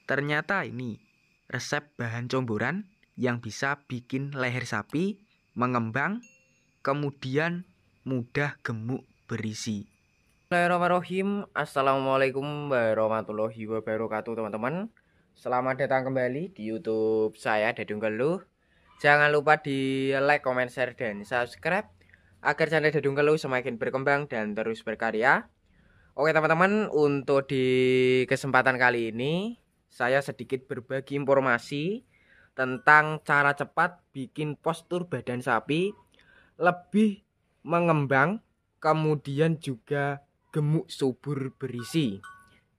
Ternyata ini resep bahan comboran yang bisa bikin leher sapi mengembang, kemudian mudah gemuk berisi. Bismillahirrahmanirrahim. Assalamualaikum warahmatullahi wabarakatuh, teman-teman. Selamat datang kembali di YouTube saya, Dadung Keluh. Jangan lupa di like, comment, share, dan subscribe agar channel Dadung Keluh semakin berkembang dan terus berkarya. Oke teman-teman, untuk di kesempatan kali ini saya sedikit berbagi informasi tentang cara cepat bikin postur badan sapi lebih mengembang, kemudian juga gemuk subur berisi.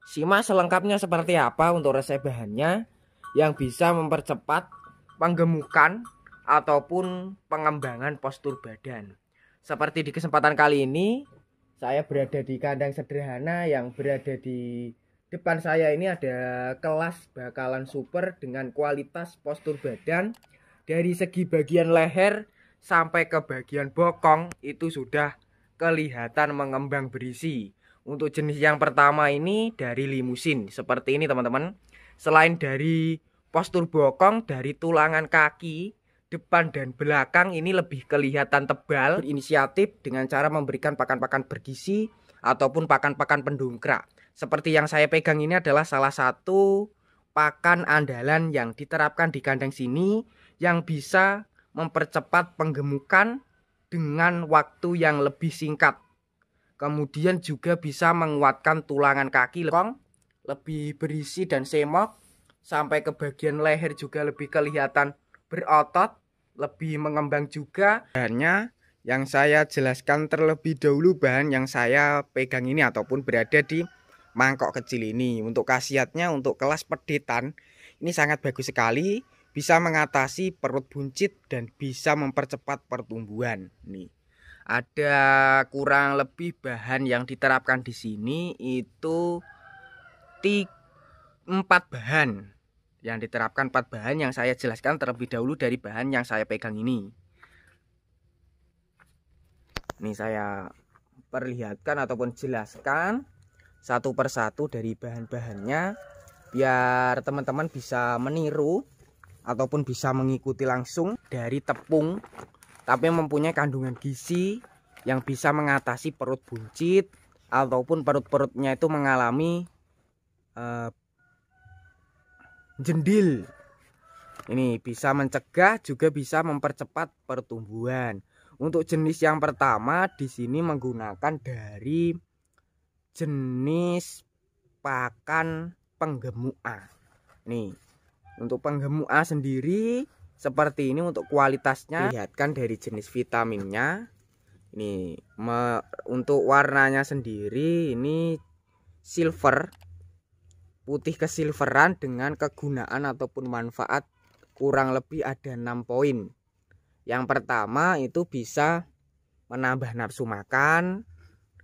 Simak selengkapnya seperti apa untuk resep bahannya yang bisa mempercepat penggemukan ataupun pengembangan postur badan. Seperti di kesempatan kali ini, saya berada di kandang sederhana yang berada di depan saya ini ada kelas bakalan super dengan kualitas postur badan. Dari segi bagian leher sampai ke bagian bokong itu sudah kelihatan mengembang berisi. Untuk jenis yang pertama ini dari limusin seperti ini teman-teman. Selain dari postur bokong, dari tulangan kaki depan dan belakang ini lebih kelihatan tebal. Berinisiatif dengan cara memberikan pakan-pakan bergizi ataupun pakan-pakan pendongkrak. Seperti yang saya pegang ini adalah salah satu pakan andalan yang diterapkan di kandang sini yang bisa mempercepat penggemukan dengan waktu yang lebih singkat. Kemudian juga bisa menguatkan tulangan kaki lebih berisi dan semok, sampai ke bagian leher juga lebih kelihatan berotot, lebih mengembang juga. Bahannya yang saya jelaskan terlebih dahulu, bahan yang saya pegang ini ataupun berada di mangkok kecil ini. Untuk khasiatnya untuk kelas pedetan ini sangat bagus sekali, bisa mengatasi perut buncit dan bisa mempercepat pertumbuhan. Nih, ada kurang lebih bahan yang diterapkan di sini itu 4 bahan yang diterapkan, 4 bahan yang saya jelaskan terlebih dahulu dari bahan yang saya pegang ini. Ini saya perlihatkan ataupun jelaskan satu persatu dari bahan-bahannya biar teman-teman bisa meniru ataupun bisa mengikuti langsung. Dari tepung, tapi mempunyai kandungan gizi yang bisa mengatasi perut buncit ataupun perut-perutnya itu mengalami jendil. Ini bisa mencegah juga bisa mempercepat pertumbuhan. Untuk jenis yang pertama di sini menggunakan dari jenis pakan penggemuk A. Nih, untuk penggemuk A sendiri seperti ini. Untuk kualitasnya lihatkan dari jenis vitaminnya. Ini untuk warnanya sendiri ini silver, putih kesilveran dengan kegunaan ataupun manfaat kurang lebih ada 6 poin. Yang pertama itu bisa menambah nafsu makan,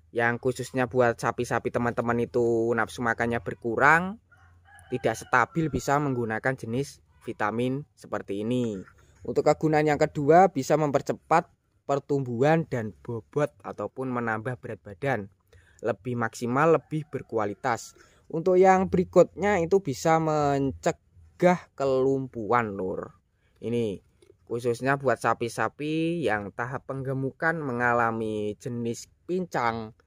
yang khususnya buat sapi-sapi teman-teman itu nafsu makannya berkurang, tidak stabil, bisa menggunakan jenis vitamin seperti ini. Untuk kegunaan yang kedua bisa mempercepat pertumbuhan dan bobot ataupun menambah berat badan lebih maksimal, lebih berkualitas. Untuk yang berikutnya itu bisa mencegah kelumpuhan, Lur. Ini khususnya buat sapi-sapi yang tahap penggemukan mengalami jenis pincang,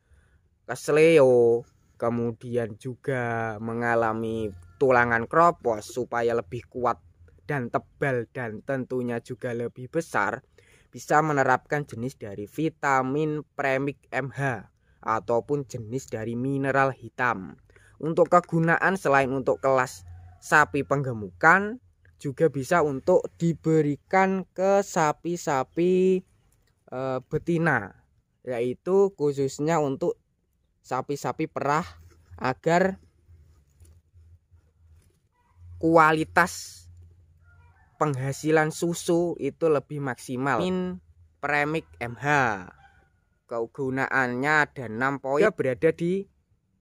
kesleo, kemudian juga mengalami tulangan kropos, supaya lebih kuat dan tebal dan tentunya juga lebih besar, bisa menerapkan jenis dari vitamin premix MH ataupun jenis dari mineral hitam. Untuk kegunaan selain untuk kelas sapi penggemukan, juga bisa untuk diberikan ke sapi-sapi betina, yaitu khususnya untuk sapi-sapi perah agar kualitas penghasilan susu itu lebih maksimal. Premix MH kegunaannya ada 6 poin. Dia berada di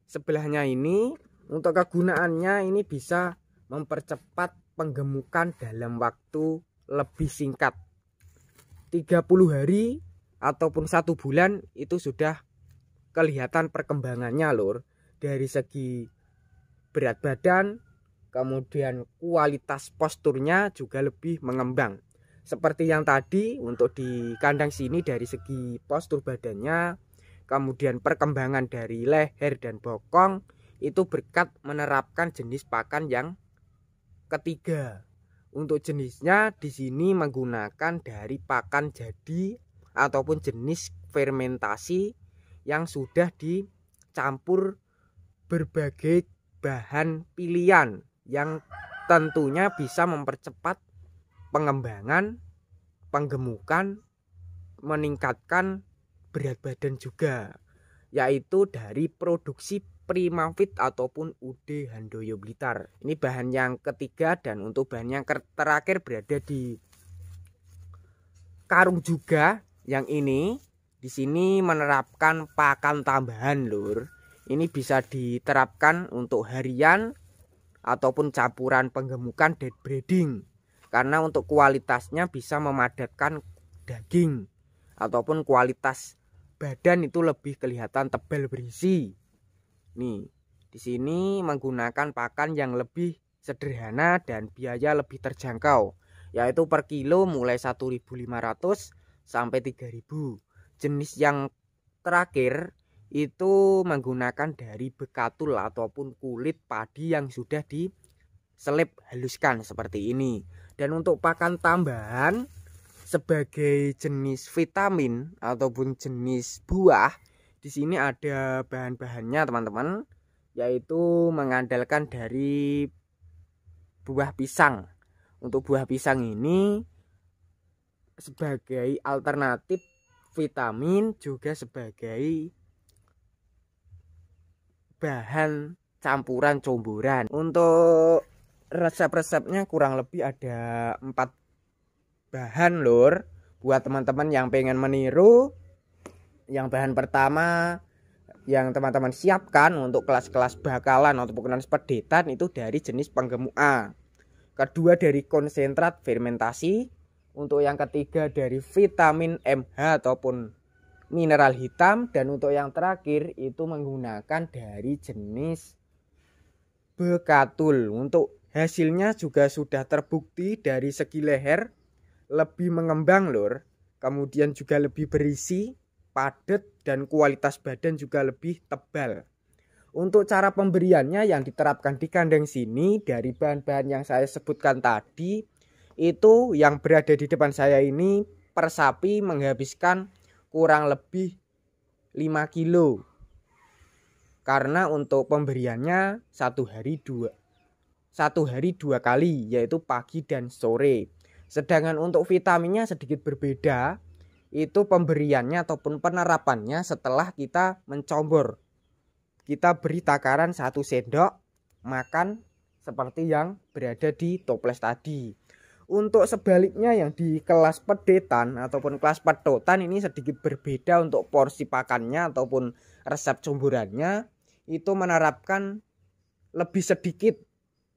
sebelahnya ini. Untuk kegunaannya ini bisa mempercepat penggemukan dalam waktu lebih singkat, 30 hari ataupun 1 bulan itu sudah kelihatan perkembangannya, Lur. Dari segi berat badan, kemudian kualitas posturnya juga lebih mengembang. Seperti yang tadi untuk di kandang sini dari segi postur badannya, kemudian perkembangan dari leher dan bokong itu berkat menerapkan jenis pakan yang ketiga. Untuk jenisnya di sini menggunakan dari pakan jadi ataupun jenis fermentasi yang sudah dicampur berbagai bahan pilihan yang tentunya bisa mempercepat pengembangan, penggemukan, meningkatkan berat badan juga, yaitu dari produksi Primafit ataupun UD Handoyo Blitar. Ini bahan yang ketiga, dan untuk bahan yang terakhir berada di karung juga. Yang ini di sini menerapkan pakan tambahan, Lur. Ini bisa diterapkan untuk harian ataupun campuran penggemukan dan breeding. Karena untuk kualitasnya bisa memadatkan daging ataupun kualitas badan itu lebih kelihatan tebal berisi. Nih, di sini menggunakan pakan yang lebih sederhana dan biaya lebih terjangkau, yaitu per kilo mulai 1.500 sampai 3.000. Jenis yang terakhir itu menggunakan dari bekatul ataupun kulit padi yang sudah diselip haluskan seperti ini. Dan untuk pakan tambahan sebagai jenis vitamin ataupun jenis buah, di sini ada bahan-bahannya teman-teman, yaitu mengandalkan dari buah pisang. Untuk buah pisang ini sebagai alternatif vitamin juga sebagai bahan campuran comboran. Untuk resep-resepnya kurang lebih ada 4 bahan, Lur, buat teman-teman yang pengen meniru. Yang bahan pertama yang teman-teman siapkan untuk kelas-kelas bakalan atau ukuran sepedetan itu dari jenis penggemuk A. Kedua dari konsentrat fermentasi. Untuk yang ketiga dari vitamin MH ataupun mineral hitam. Dan untuk yang terakhir itu menggunakan dari jenis bekatul. Untuk hasilnya juga sudah terbukti dari segi leher lebih mengembang, Lur. Kemudian juga lebih berisi, padat, dan kualitas badan juga lebih tebal. Untuk cara pemberiannya yang diterapkan di kandang sini dari bahan-bahan yang saya sebutkan tadi, itu yang berada di depan saya ini per sapi menghabiskan kurang lebih 5 kilo. Karena untuk pemberiannya satu hari dua kali, yaitu pagi dan sore. Sedangkan untuk vitaminnya sedikit berbeda, itu pemberiannya ataupun penerapannya setelah kita mencombor. Kita beri takaran 1 sendok makan seperti yang berada di toples tadi. Untuk sebaliknya yang di kelas pedetan ataupun kelas pedotan ini sedikit berbeda untuk porsi pakannya ataupun resep comborannya, itu menerapkan lebih sedikit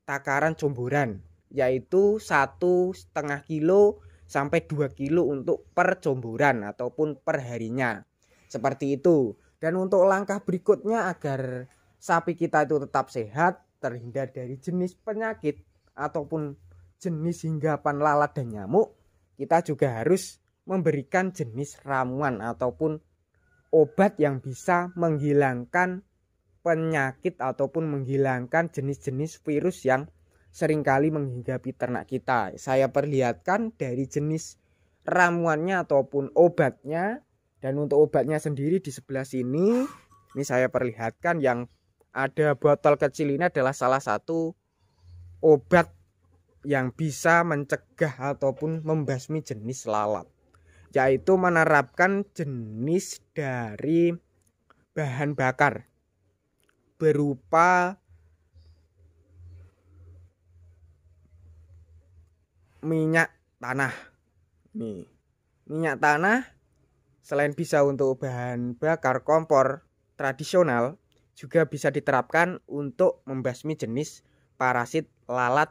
takaran comboran, yaitu 1,5 kilo sampai 2 kilo untuk per comboran ataupun per harinya. Seperti itu. Dan untuk langkah berikutnya agar sapi kita itu tetap sehat, terhindar dari jenis penyakit ataupun jenis hinggapan lalat dan nyamuk, kita juga harus memberikan jenis ramuan ataupun obat yang bisa menghilangkan penyakit ataupun menghilangkan jenis-jenis virus yang seringkali menghinggapi ternak kita. Saya perlihatkan dari jenis ramuannya ataupun obatnya. Dan untuk obatnya sendiri di sebelah sini, ini saya perlihatkan yang ada botol kecil ini adalah salah satu obat yang bisa mencegah ataupun membasmi jenis lalat, yaitu menerapkan jenis dari bahan bakar berupa minyak tanah. Nih, minyak tanah selain bisa untuk bahan bakar kompor tradisional, juga bisa diterapkan untuk membasmi jenis parasit lalat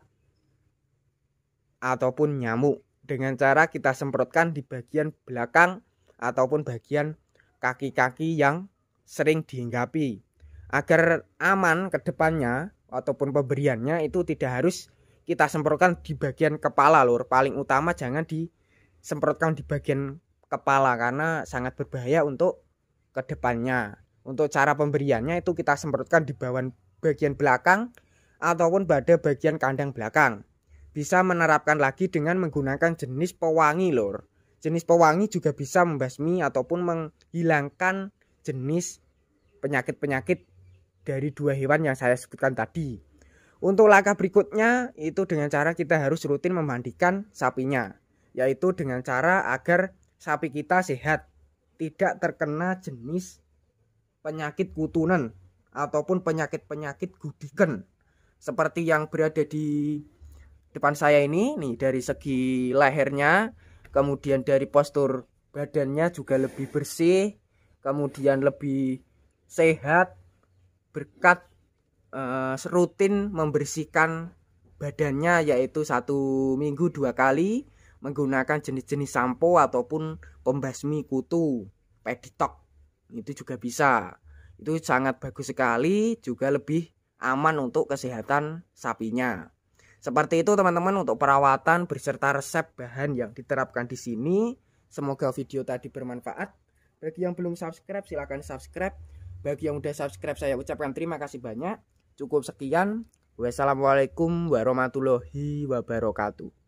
ataupun nyamuk dengan cara kita semprotkan di bagian belakang ataupun bagian kaki-kaki yang sering dihinggapi. Agar aman ke depannya, ataupun pemberiannya itu tidak harus kita semprotkan di bagian kepala lur. Paling utama jangan disemprotkan di bagian kepala karena sangat berbahaya untuk kedepannya. Untuk cara pemberiannya itu kita semprotkan di bagian belakang ataupun pada bagian kandang belakang. Bisa menerapkan lagi dengan menggunakan jenis pewangi lur. Jenis pewangi juga bisa membasmi ataupun menghilangkan jenis penyakit-penyakit dari 2 hewan yang saya sebutkan tadi. Untuk langkah berikutnya itu dengan cara kita harus rutin memandikan sapinya, yaitu dengan cara agar sapi kita sehat, tidak terkena jenis penyakit kutunan ataupun penyakit-penyakit gudiken seperti yang berada di depan saya ini nih. Dari segi lehernya, kemudian dari postur badannya juga lebih bersih, kemudian lebih sehat berkat rutin membersihkan badannya, yaitu 1 minggu 2 kali menggunakan jenis-jenis sampo ataupun pembasmi kutu, peditok. Itu juga bisa. Itu sangat bagus sekali, juga lebih aman untuk kesehatan sapinya. Seperti itu teman-teman untuk perawatan beserta resep bahan yang diterapkan di sini. Semoga video tadi bermanfaat. Bagi yang belum subscribe silahkan subscribe. Bagi yang udah subscribe saya ucapkan terima kasih banyak. Cukup sekian. Wassalamualaikum warahmatullahi wabarakatuh.